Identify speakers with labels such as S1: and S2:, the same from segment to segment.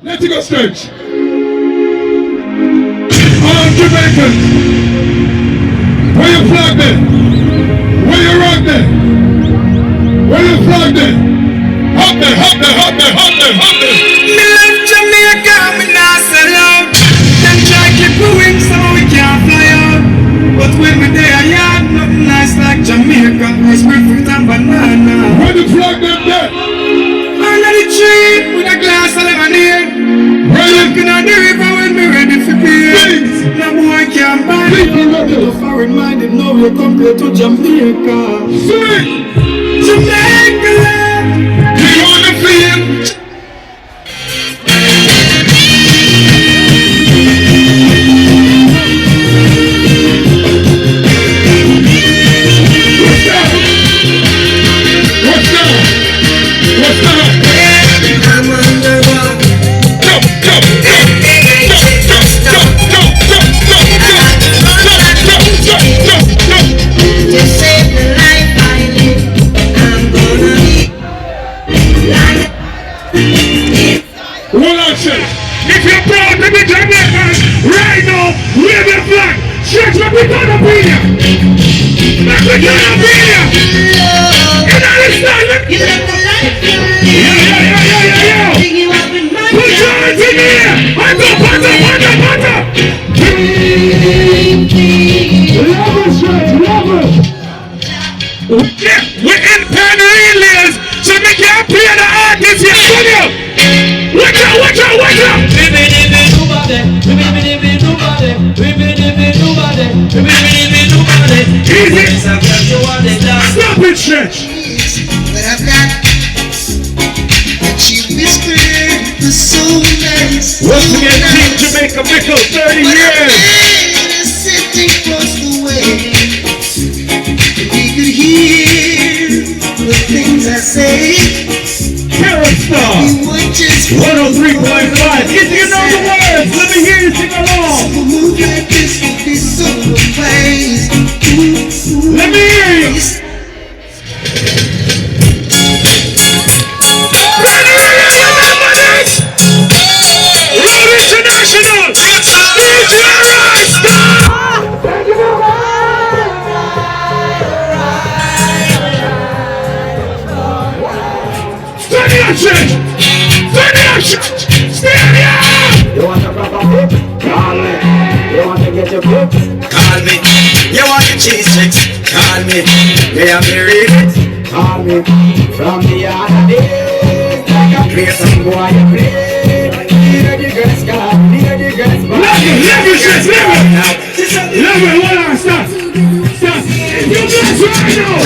S1: Let it go stretch. All Jamaicans. Where you flag there? Where you rock there? Where you flag there? Hop there, hop there, hop there, hop there, hop there.
S2: Me love Jamaica, me not sell out. Them try keep going so we can't fly out. But when we there, yeah, nothing nice like Jamaica. Raspberry fruit and banana.
S1: Where the flag them there?
S2: Under the tree with a glass of lemonade. Looking at the river when me ready for beer. No boy can't buy me. You're foreign-minded, now you compare to Jamaica. Jamaica, do you wanna feel?
S1: If you're proud to be Jamaican, right now, wave your flag. Stretch what we gonna be here. Like we gonna be here. You understand me? You let the light in there. Yeah. Put your hands in the air. Hands up. Love it. Yeah, we're in Penn Relays, so we can't play the artists here. Studio. Watch out! Easy! Stop it, Stretch!
S3: But I've got that you whispered was so nice.
S1: Once again, Team Jamaica Bickle, 30 years!
S3: Sitting across the way, we could hear the things I say.
S1: Star 103.5. If you know the words, let me hear you sing along.
S3: A move like this would be so amazing.
S1: Let me hear you. Road International. DJ Rasta. Stadium!
S4: You want to rock a bit? Call me. You want to get your book? Call me. You want your cheese sticks? Call me. May I marry it? Call me. From the other days, like a play some boy you play. Near the girls car, near the girls bar.
S1: Level, hold on, stop. If you bless right now,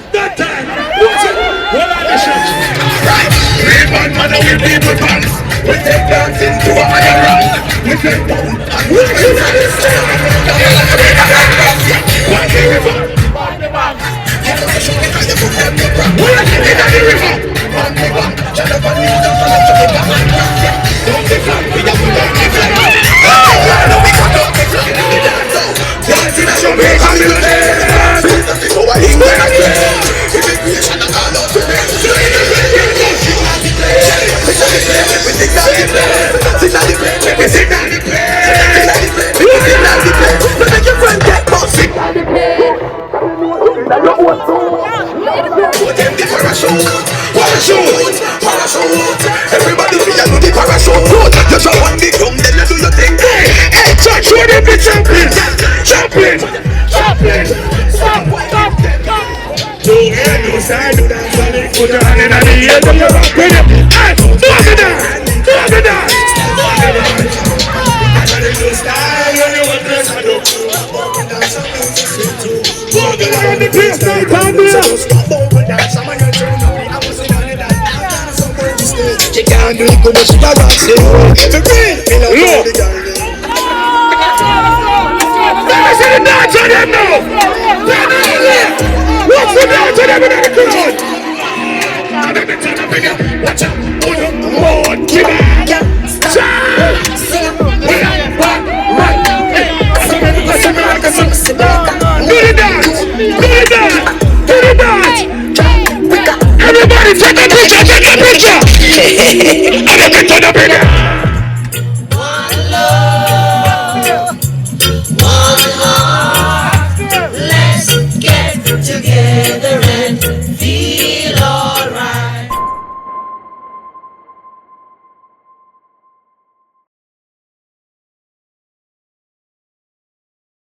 S1: That time. What's it? Well, I shot.
S5: Alright, real bad man and we people pants. We take dancing to a higher rank. We take down and we take down the stairs. Why the river? Why the bank? Generation because you put them in the ground. Why the river? Why the bank? Shut up and kneel down and let you get back. Don't be flat, we don't be flat. We got up, we flat in the dance. Dancing as you make a millionaire. So I think when I play, if it be a shot, I call out to me. Sit down the play. Don't make your friend get Everybody feel you the parachute. You show on the ground, then you do your thing. Hey, show them the champion. Do no side, do that. Put your hand in the air, do your rock with it. Hey, do that. I got a new style, you want this, I do. Walking around the place, I can't do it. Stop over that, some of your turn up. She can't do it, but she got rock, say, every real, me love the girl. Let me see the dance on them now. What's the dance on them in the crowd? Watch out, hold up, Lord, give it. Do the dance. Everybody take a picture. I look at the